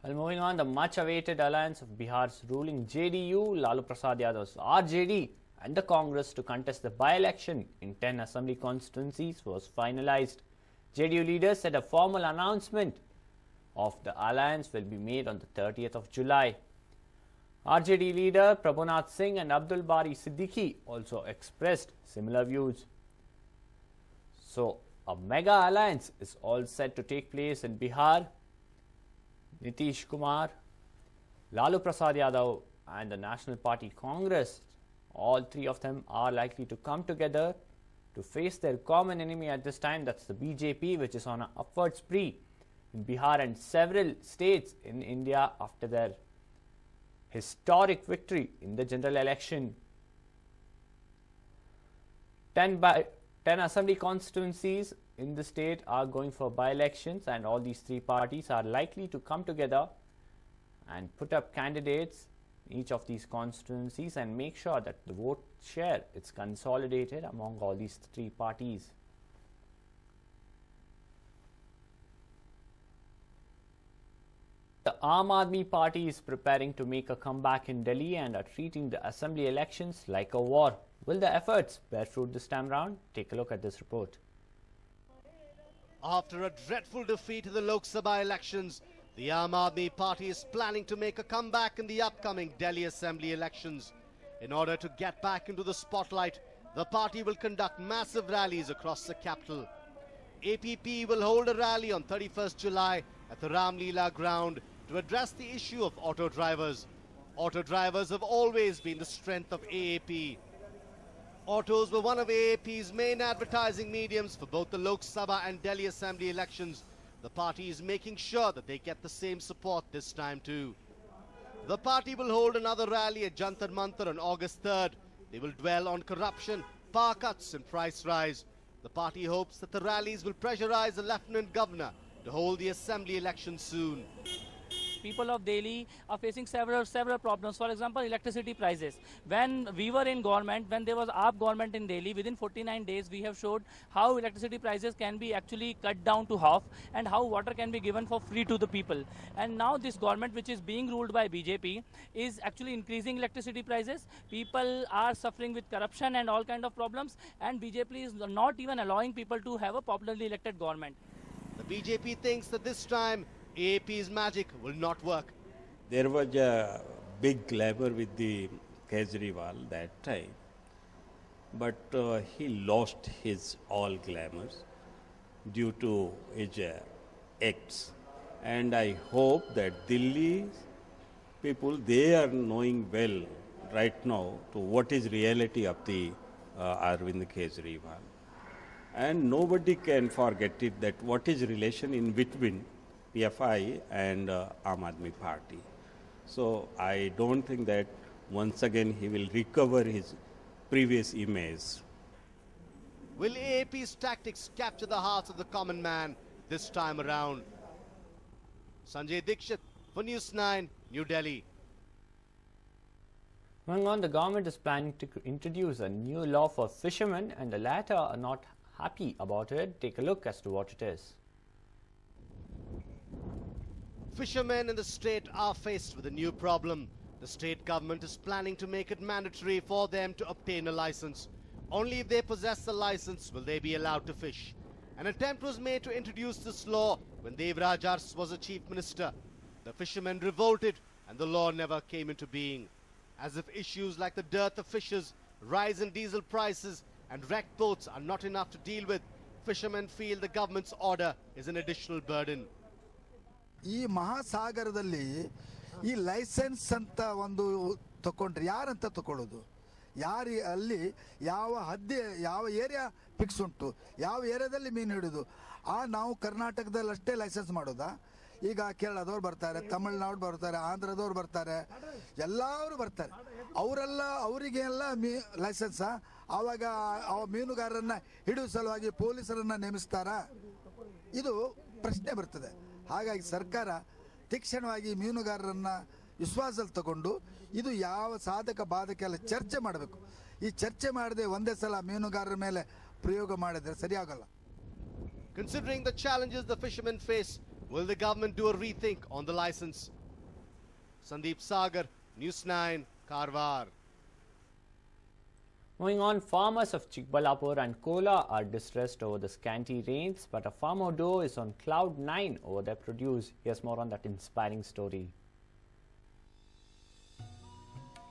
Well, moving on, the much-awaited alliance of Bihar's ruling JDU, Lalu Prasad Yadav's RJD, and the Congress to contest the by-election in 10 assembly constituencies was finalized. JDU leaders said a formal announcement of the alliance will be made on the 30th of July. RJD leader Prabhunath Singh and Abdul Bari Siddiqui also expressed similar views. So, a mega alliance is all set to take place in Bihar. Nitish Kumar, Lalu Prasad Yadav and the National Party Congress, all three of them are likely to come together to face their common enemy at this time. That's the BJP, which is on an upward spree in Bihar and several states in India after their historic victory in the general election. 10 assembly constituencies in the state are going for by-elections, and all these three parties are likely to come together and put up candidates in each of these constituencies and make sure that the vote share is consolidated among all these three parties. The Aam Aadmi Party is preparing to make a comeback in Delhi and are treating the assembly elections like a war. Will the efforts bear fruit this time round? Take a look at this report. After a dreadful defeat in the Lok Sabha elections, the Aam Aadmi Party is planning to make a comeback in the upcoming Delhi Assembly elections. In order to get back into the spotlight, the party will conduct massive rallies across the capital. APP will hold a rally on 31st July at the Ram Leela ground to address the issue of auto drivers. Auto drivers have always been the strength of AAP. Autos were one of AAP's main advertising mediums for both the Lok Sabha and Delhi Assembly elections. The party is making sure that they get the same support this time too. The party will hold another rally at Jantar Mantar on August 3rd. They will dwell on corruption, power cuts and price rise. The party hopes that the rallies will pressurize the Lieutenant Governor to hold the Assembly election soon. People of Delhi are facing several problems. For example, electricity prices. When we were in government, when there was AAP government in Delhi, within 49 days we have showed how electricity prices can be actually cut down to half and how water can be given for free to the people. And now this government, which is being ruled by BJP, is actually increasing electricity prices. People are suffering with corruption and all kind of problems, and BJP is not even allowing people to have a popularly elected government. The BJP thinks that this time AAP's magic will not work. There was a big glamour with the Kejriwal that time, but he lost his all glamours due to his acts. And I hope that Delhi people, they are knowing well right now to what is reality of the Arvind Kejriwal. And nobody can forget it that what is relation in between PFI and Aam Aadmi Party. So I don't think that once again he will recover his previous image. Will AAP's tactics capture the hearts of the common man this time around? Sanjay Dikshit for News9, New Delhi. Moving on, the government is planning to introduce a new law for fishermen, and the latter are not happy about it. Take a look as to what it is. Fishermen in the state are faced with a new problem. The state government is planning to make it mandatory for them to obtain a license. Only if they possess the license will they be allowed to fish. An attempt was made to introduce this law when Devraj Ars was a chief minister. The fishermen revolted and the law never came into being. As if issues like the dearth of fishers, rise in diesel prices and wrecked boats are not enough to deal with, fishermen feel the government's order is an additional burden. ಈ ಮಹಾಸಾಗರದಲ್ಲಿ ಈ licence ಅಂತ ಒಂದು ತಗೊಂಡ್ರೆ ಯಾರಂತ ತಗೊಳ್ಳೋದು, ಯಾರು ಅಲ್ಲಿ ಯಾವ ಹದ್ದೆ ಯಾವ ಏರಿಯಾ ಫಿಕ್ಸ್ ಉಂಟು, ಯಾವ ಏರಿಯಾದಲ್ಲಿ ಮೀನು ಹಿಡಿದು ನಾವು ಕರ್ನಾಟಕದಲ್ಲಿ ಅಷ್ಟೇ ಲೈಸೆನ್ಸ್ ಮಾಡೋದಾ? ಈಗ ಕೇರಳದವ್ರು ಬರ್ತಾರೆ, ತಮಿಳ್ನಾಡು ಬರ್ತಾರೆ, ಆಂಧ್ರದವ್ರು ಬರ್ತಾರೆ, ಎಲ್ಲರೂ ಬರ್ತಾರೆ. ಅವರಿಗೆಲ್ಲ ಲೈಸೆನ್ಸಾ? ಆವಾಗ ಮೀನುಗಾರರನ್ನ ಹಿಡಿಯುವ ಸಲುವಾಗಿ ಪೊಲೀಸರನ್ನ ನೇಮಿಸ್ತಾರಾ? ಇದು ಪ್ರಶ್ನೆ ಬರ್ತದೆ. ಹಾಗಾಗಿ ಸರ್ಕಾರ ತೀಕ್ಷ್ಣವಾಗಿ ಮೀನುಗಾರರನ್ನ ವಿಶ್ವಾಸದಲ್ಲಿ ತಗೊಂಡು ಇದು ಯಾವ ಸಾಧಕ ಬಾಧಕ ಎಲ್ಲ ಚರ್ಚೆ ಮಾಡಬೇಕು. ಈ ಚರ್ಚೆ ಮಾಡದೆ ಒಂದೇ ಸಲ ಮೀನುಗಾರರ ಮೇಲೆ ಪ್ರಯೋಗ ಮಾಡಿದ್ರೆ ಸರಿಯಾಗಲ್ಲ. Considering the challenges the fishermen face, Will the government do a rethink on the license? Sandeep Sagar, News 9, Karwar. Moving on, farmers of Chikbalapur and Kola are distressed over the scanty rains, but a farmer dough is on cloud 9 over their produce. Here's more on that inspiring story.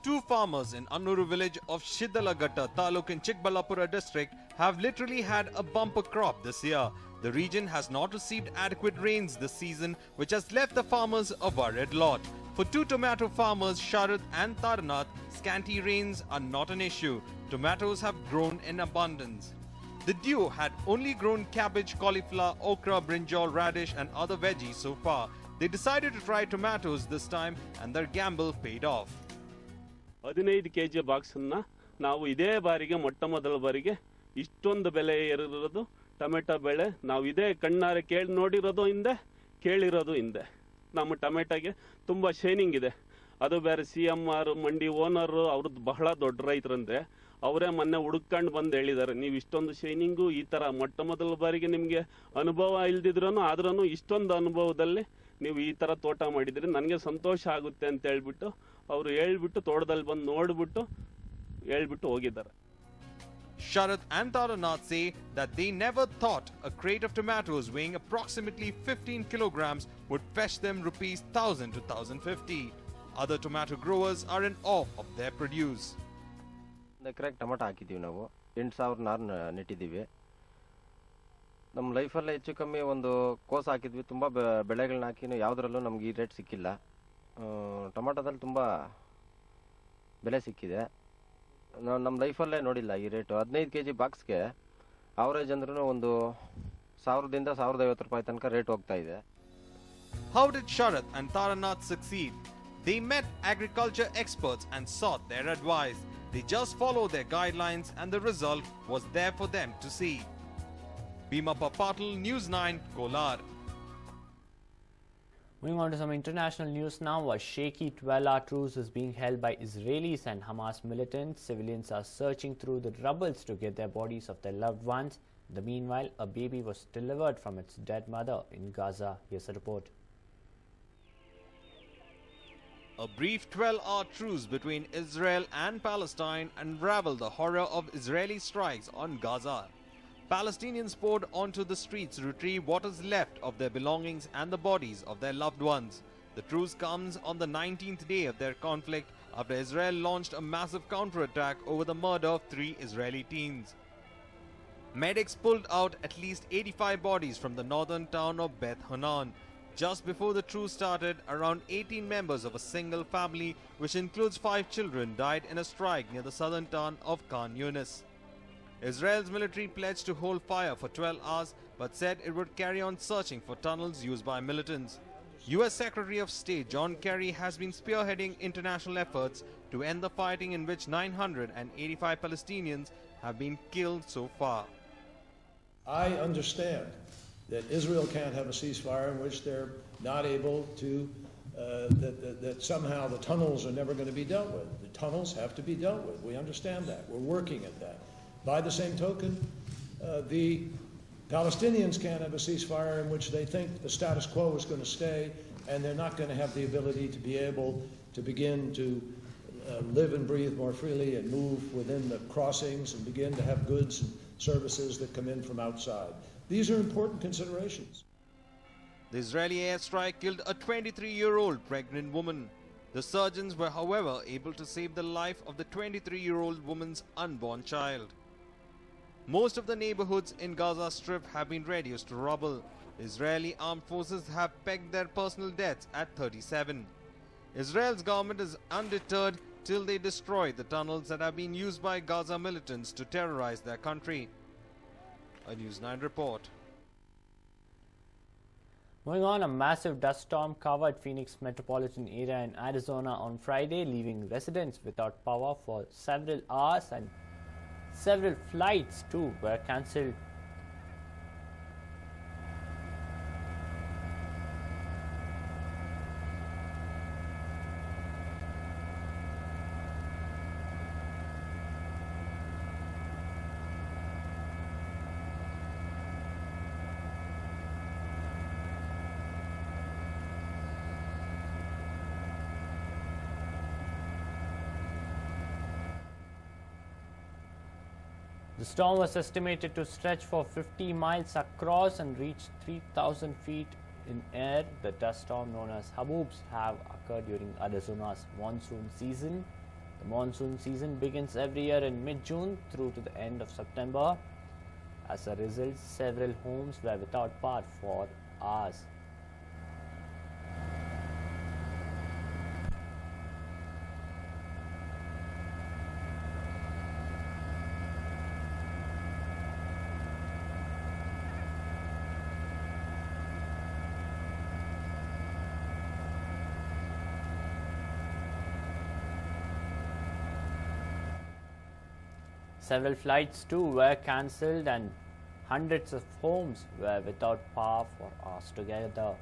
Two farmers in Annuru village of Shiddalagatta Taluk in Chikbalapura district have literally had a bumper crop this year. The region has not received adequate rains this season, which has left the farmers a worried lot. For two tomato farmers, Sharad and Taranath, scanty rains are not an issue. Tomatoes have grown in abundance. The duo had only grown cabbage, cauliflower, okra, brinjal, radish and other veggies so far. They decided to try tomatoes this time and their gamble paid off. 15 kg ಬಾಕ್ಸನ್ನು ನಾವು ಇದೇ ಬಾರಿಗೆ ಮೊಟ್ಟ ಮೊದಲ ಬಾರಿಗೆ ಇಷ್ಟೊಂದು ಬೆಲೆ ಏರಿರೋದು tomato ಬೆಳೆ ನಾವು ಇದೇ ಕಣ್ಣಾರೆ ಕೇಳಿ ನೋಡಿರೋದು ಹಿಂದೆ ಕೇಳಿರೋದು ಹಿಂದೆ ನಮ್ಮ ಟೊಮೆಟೊಗೆ ತುಂಬ ಶೈನಿಂಗ್ ಇದೆ ಅದು ಬೇರೆ CMR ಮಂಡಿ ಓನರ್ ಅವ್ರದ್ದು ಬಹಳ ದೊಡ್ಡ ರೈತರಂತೆ ಅವರೇ ಮೊನ್ನೆ ಹುಡುಕೊಂಡು ಬಂದು ಹೇಳಿದ್ದಾರೆ ನೀವು ಇಷ್ಟೊಂದು ಶೈನಿಂಗು ಈ ಥರ ಮೊಟ್ಟ ಮೊದಲ ಬಾರಿಗೆ ನಿಮಗೆ ಅನುಭವ ಇಲ್ದಿದ್ರೂ ಆದ್ರೂ ಇಷ್ಟೊಂದು ಅನುಭವದಲ್ಲಿ ನೀವು ಈ ಥರ ತೋಟ ಮಾಡಿದ್ರಿ ನನಗೆ ಸಂತೋಷ ಆಗುತ್ತೆ ಅಂತ ಹೇಳ್ಬಿಟ್ಟು ಅವರು ಹೇಳ್ಬಿಟ್ಟು ತೋಟದಲ್ಲಿ ಬಂದು ನೋಡ್ಬಿಟ್ಟು ಹೇಳ್ಬಿಟ್ಟು ಹೋಗಿದ್ದಾರೆ. Sharath and Taranath say that they never thought a crate of tomatoes weighing approximately 15 kilograms would fetch them rupees 1000 to 1050. Other tomato growers are in awe of their produce. ಎಕರೆಗೆ ಟೊಮೆಟೊ ಹಾಕಿದ್ದೀವಿ ನಾವು 8000 ನಾರು ನೆಟ್ಟಿದ್ದೀವಿ. ನಮ್ಮ ಲೈಫಲ್ಲೇ ಹೆಚ್ಚು ಕಮ್ಮಿ ಒಂದು ಕೋಸು ಹಾಕಿದ್ವಿ ತುಂಬ ಬೆಳೆಗಳನ್ನ ಹಾಕಿನೂ ಯಾವುದರಲ್ಲೂ ನಮ್ಗೆ ಈ ರೇಟ್ ಸಿಕ್ಕಿಲ್ಲ. ಟೊಮೆಟೊದಲ್ಲಿ ತುಂಬ ಬೆಲೆ ಸಿಕ್ಕಿದೆ. ನಾವು ನಮ್ಮ ಲೈಫಲ್ಲೇ ನೋಡಿಲ್ಲ ಈ ರೇಟು. 15 kg ಬಾಕ್ಸ್ಗೆ ಅವರೇಜ್ ಅಂದ್ರೂ ಒಂದು 1000 ದಿಂದ 1050 ರೂಪಾಯಿ ತನಕ ರೇಟ್ ಹೋಗ್ತಾ ಇದೆ. How did Sharath and Taranath succeed? They met agriculture experts and sought their advice. They just followed their guidelines and the result was there for them to see. Bhimappa Patil, News 9, Kolar. Moving on to some international news now. A shaky 12-hour truce is being held by Israelis and Hamas militants. Civilians are searching through the rubble to get their bodies of their loved ones. In the meanwhile, a baby was delivered from its dead mother in Gaza. Here's a report. A brief 12-hour truce between Israel and Palestine unraveled the horror of Israeli strikes on Gaza. Palestinians poured onto the streets to retrieve what is left of their belongings and the bodies of their loved ones. The truce comes on the 19th day of their conflict after Israel launched a massive counterattack over the murder of 3 Israeli teens. Medics pulled out at least 85 bodies from the northern town of Beth Hanan. Just before the truce started, around 18 members of a single family, which includes 5 children, died in a strike near the southern town of Khan Yunis. Israel's military pledged to hold fire for 12 hours but said it would carry on searching for tunnels used by militants. US Secretary of State John Kerry has been spearheading international efforts to end the fighting in which 985 Palestinians have been killed so far. I understand that Israel can't have a ceasefire in which they're not able to, that somehow the tunnels are never going to be dealt with. The tunnels have to be dealt with. We understand that. We're working at that. By the same token, the Palestinians can't have a ceasefire in which they think the status quo is going to stay and they're not going to have the ability to be able to begin to live and breathe more freely and move within the crossings and begin to have goods and services that come in from outside. These are important considerations. The Israeli airstrike killed a 23-year-old pregnant woman. The surgeons were, however, able to save the life of the 23-year-old woman's unborn child. Most of the neighborhoods in Gaza Strip have been reduced to rubble. Israeli armed forces have pegged their personal deaths at 37. Israel's government is undeterred till they destroy the tunnels that have been used by Gaza militants to terrorize their country. A News 9 report. Moving on, a massive dust storm covered Phoenix metropolitan area in Arizona on Friday, leaving residents without power for several hours, and several flights too were cancelled. The storm was estimated to stretch for 50 miles across and reach 3,000 feet in air. The dust storm known as Haboobs have occurred during Arizona's monsoon season. The monsoon season begins every year in mid-June through to the end of September. As a result, several homes were without power for hours. Several flights too were cancelled and hundreds of homes were without power for hours together.